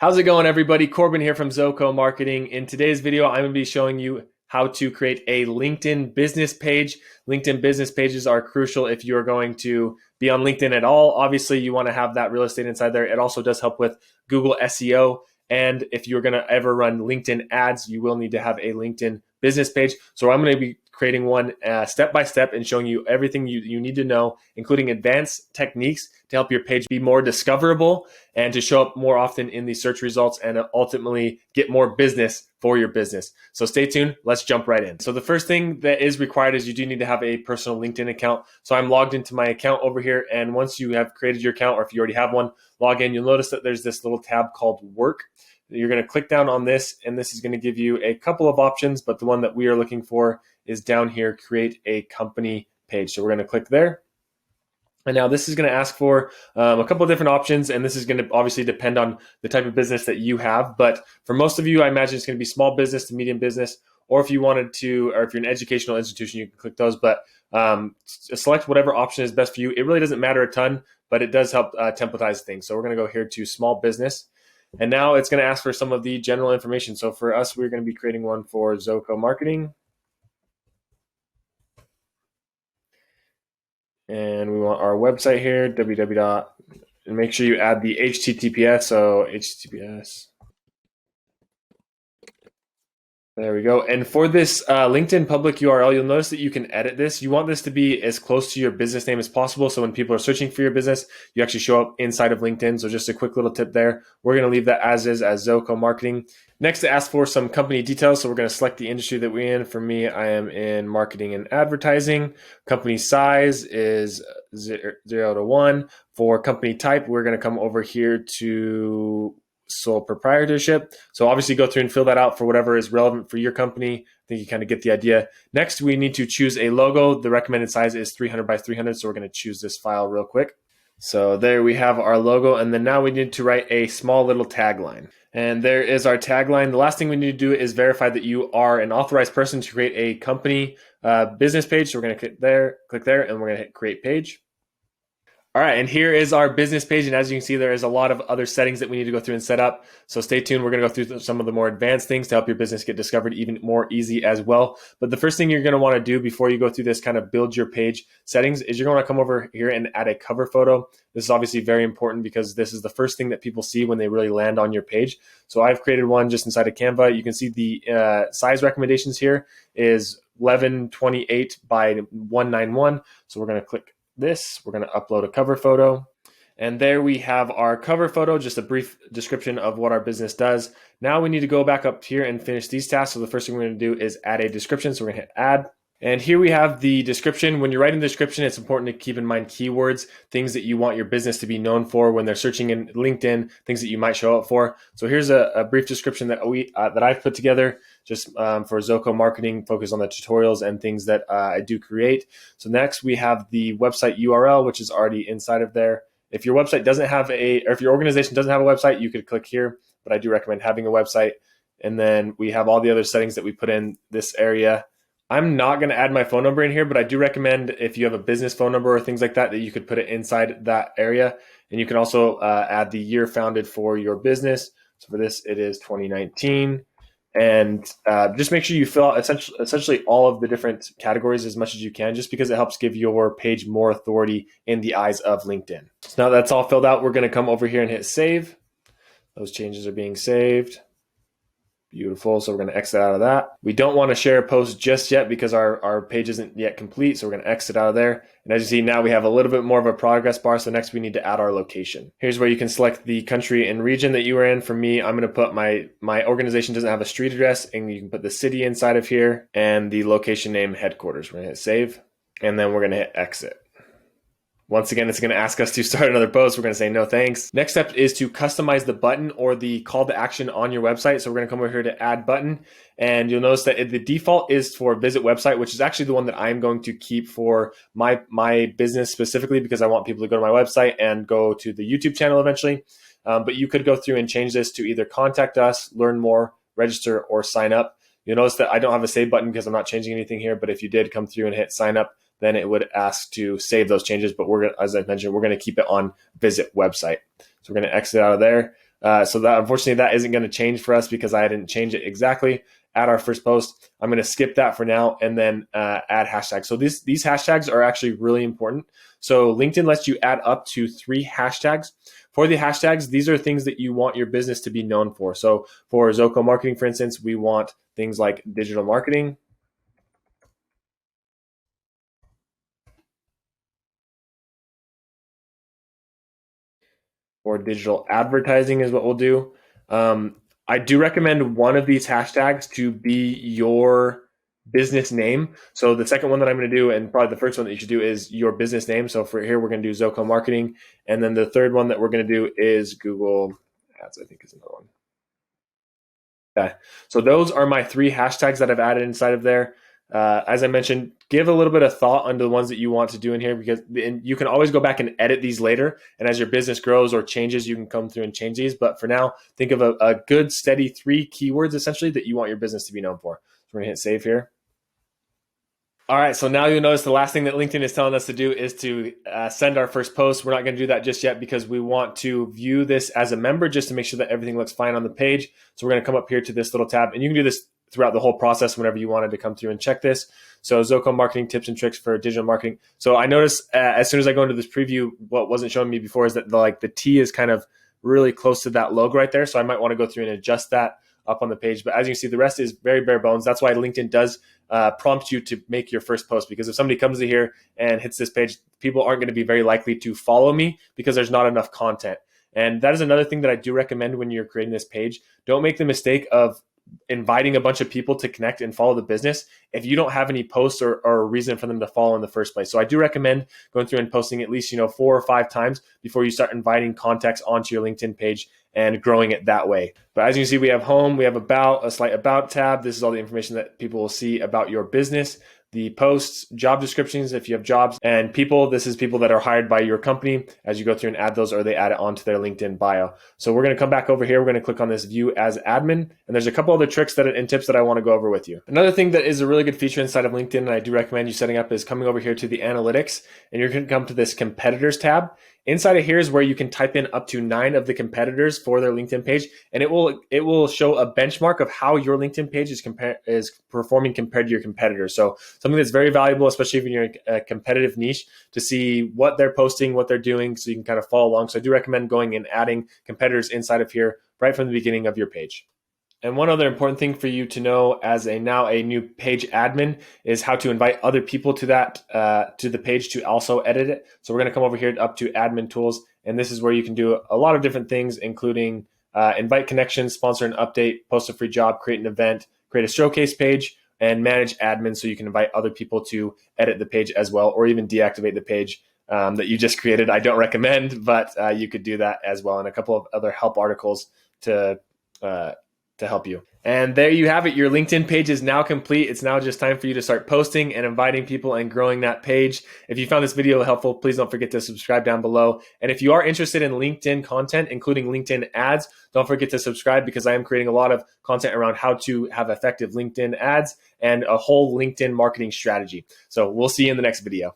How's it going, everybody? Corbin here from Zoco Marketing. In today's video, I'm going to be showing you how to create a LinkedIn business page. LinkedIn business pages are crucial if you're going to be on LinkedIn at all. Obviously, you want to have that real estate inside there. It also does help with Google SEO. And if you're going to ever run LinkedIn ads, you will need to have a LinkedIn business page. So I'm going to be creating one step by step and showing you everything you need to know, including advanced techniques to help your page be more discoverable and to show up more often in the search results and ultimately get more business for your business. So stay tuned. Let's jump right in. So the first thing that is required is you do need to have a personal LinkedIn account. So I'm logged into my account over here. And once you have created your account, or if you already have one, log in, you'll notice that there's this little tab called Work. You're going to click down on this, and this is going to give you a couple of options, but the one that we are looking for is down here, create a company page. So we're going to click there. And now this is going to ask for a couple of different options, and this is going to obviously depend on the type of business that you have. But for most of you, I imagine it's going to be small business to medium business, or if you wanted to, or if you're an educational institution, you can click those. But select whatever option is best for you. It really doesn't matter a ton, but it does help templatize things. So we're going to go here to small business. And now it's going to ask for some of the general information. So for us, we're going to be creating one for Zoco Marketing. And we want our website here, www. And make sure you add the HTTPS. So HTTPS. There we go. And for this LinkedIn public URL, you'll notice that you can edit this. You want this to be as close to your business name as possible. So when people are searching for your business, you actually show up inside of LinkedIn. So just a quick little tip there. We're going to leave that as is, as Zoco Marketing. Next, it asks for some company details. So we're going to select the industry that we're in. For me, I am in marketing and advertising. Company size is 0 to 1. For company type, we're going to come over here to sole proprietorship. So obviously go through and fill that out for whatever is relevant for your company. I think you kind of get the idea. Next, we need to choose a logo. The recommended size is 300 by 300. So we're going to choose this file real quick. So there we have our logo. And then now we need to write a small little tagline. And there is our tagline. The last thing we need to do is verify that you are an authorized person to create a company business page. So we're going to click there, and we're going to hit create page. All right, and here is our business page. And as you can see, there is a lot of other settings that we need to go through and set up. So stay tuned. We're going to go through some of the more advanced things to help your business get discovered even more easy as well. But the first thing you're going to want to do before you go through this kind of build your page settings is you're going to come over here and add a cover photo. This is obviously very important because this is the first thing that people see when they really land on your page. So I've created one just inside of Canva. You can see the size recommendations here is 1128 by 191. So we're going to click this. We're going to upload a cover photo. And there we have our cover photo, just a brief description of what our business does. Now we need to go back up here and finish these tasks. So the first thing we're going to do is add a description. So we're going to hit add. And here we have the description. When you're writing the description, it's important to keep in mind keywords, things that you want your business to be known for when they're searching in LinkedIn, things that you might show up for. So here's a brief description that I've put together just for Zoco Marketing, focused on the tutorials and things that I do create. So next we have the website URL, which is already inside of there. If your website doesn't have or if your organization doesn't have a website, you could click here, but I do recommend having a website. And then we have all the other settings that we put in this area. I'm not going to add my phone number in here, but I do recommend if you have a business phone number or things like that, that you could put it inside that area. And you can also add the year founded for your business. So for this, it is 2019. And just make sure you fill out essentially all of the different categories as much as you can, just because it helps give your page more authority in the eyes of LinkedIn. So now that's all filled out, we're going to come over here and hit save. Those changes are being saved. Beautiful. So we're going to exit out of that. We don't want to share a post just yet because our page isn't yet complete. So we're going to exit out of there. And as you see, now we have a little bit more of a progress bar. So next we need to add our location. Here's where you can select the country and region that you are in. For me, I'm going to put my organization doesn't have a street address, and you can put the city inside of here and the location name headquarters. We're going to hit save, and then we're going to hit exit. Once again, it's going to ask us to start another post. We're going to say no thanks. Next step is to customize the button or the call to action on your website. So we're going to come over here to add button, and you'll notice that the default is for visit website, which is actually the one that I'm going to keep for my business specifically, because I want people to go to my website and go to the YouTube channel eventually. But you could go through and change this to either contact us, learn more, register, or sign up. You'll notice that I don't have a save button because I'm not changing anything here. But if you did come through and hit sign up, then it would ask to save those changes. But as I mentioned, we're going to keep it on visit website. So we're going to exit out of there. So that unfortunately that isn't going to change for us because I didn't change it exactly at our first post. I'm going to skip that for now and then add hashtags. So these hashtags are actually really important. So LinkedIn lets you add up to 3 hashtags. For the hashtags, these are things that you want your business to be known for. So for Zoco Marketing, for instance, we want things like digital marketing, or digital advertising is what we'll do. I do recommend one of these hashtags to be your business name. So the second one that I'm going to do, and probably the first one that you should do, is your business name. So for here, we're going to do Zoco Marketing. And then the third one that we're going to do is Google Ads, I think is another one. Okay. So those are my 3 hashtags that I've added inside of there. As I mentioned, give a little bit of thought onto the ones that you want to do in here, because you can always go back and edit these later. And as your business grows or changes, you can come through and change these. But for now, think of a good, steady 3 keywords essentially that you want your business to be known for. So we're going to hit save here. All right, so now you'll notice the last thing that LinkedIn is telling us to do is to send our first post. We're not going to do that just yet because we want to view this as a member just to make sure that everything looks fine on the page. So we're going to come up here to this little tab, and you can do this throughout the whole process whenever you wanted to come through and check this. So Zoco Marketing Tips and Tricks for Digital Marketing. So I notice as soon as I go into this preview, what wasn't showing me before is that the T is kind of really close to that logo right there. So I might want to go through and adjust that up on the page. But as you can see, the rest is very bare bones. That's why LinkedIn does prompt you to make your first post, because if somebody comes to here and hits this page, people aren't going to be very likely to follow me because there's not enough content. And that is another thing that I do recommend when you're creating this page. Don't make the mistake of inviting a bunch of people to connect and follow the business if you don't have any posts or a reason for them to follow in the first place. So I do recommend going through and posting at least 4 or 5 times before you start inviting contacts onto your LinkedIn page and growing it that way. But as you can see, we have home, we have about, a slight about tab. This is all the information that people will see about your business. The posts, job descriptions, if you have jobs, and people, this is people that are hired by your company as you go through and add those, or they add it onto their LinkedIn bio. So we're going to come back over here. We're going to click on this view as admin. And there's a couple other tricks and tips that I want to go over with you. Another thing that is a really good feature inside of LinkedIn, and I do recommend you setting up, is coming over here to the analytics, and you're going to come to this competitors tab. Inside of here is where you can type in up to 9 of the competitors for their LinkedIn page, and it will show a benchmark of how your LinkedIn page is performing compared to your competitors. So something that's very valuable, especially if you're in a competitive niche, to see what they're posting, what they're doing, so you can kind of follow along. So I do recommend going and adding competitors inside of here right from the beginning of your page. And one other important thing for you to know as now a new page admin is how to invite other people to the page to also edit it. So we're going to come over here up to admin tools, and this is where you can do a lot of different things, including invite connections, sponsor an update, post a free job, create an event, create a showcase page, and manage admin, so you can invite other people to edit the page as well, or even deactivate the page that you just created. I don't recommend, but you could do that as well, and a couple of other help articles to help you. And there you have it. Your LinkedIn page is now complete. It's now just time for you to start posting and inviting people and growing that page. If you found this video helpful, please don't forget to subscribe down below. And if you are interested in LinkedIn content, including LinkedIn ads, don't forget to subscribe, because I am creating a lot of content around how to have effective LinkedIn ads and a whole LinkedIn marketing strategy. So we'll see you in the next video.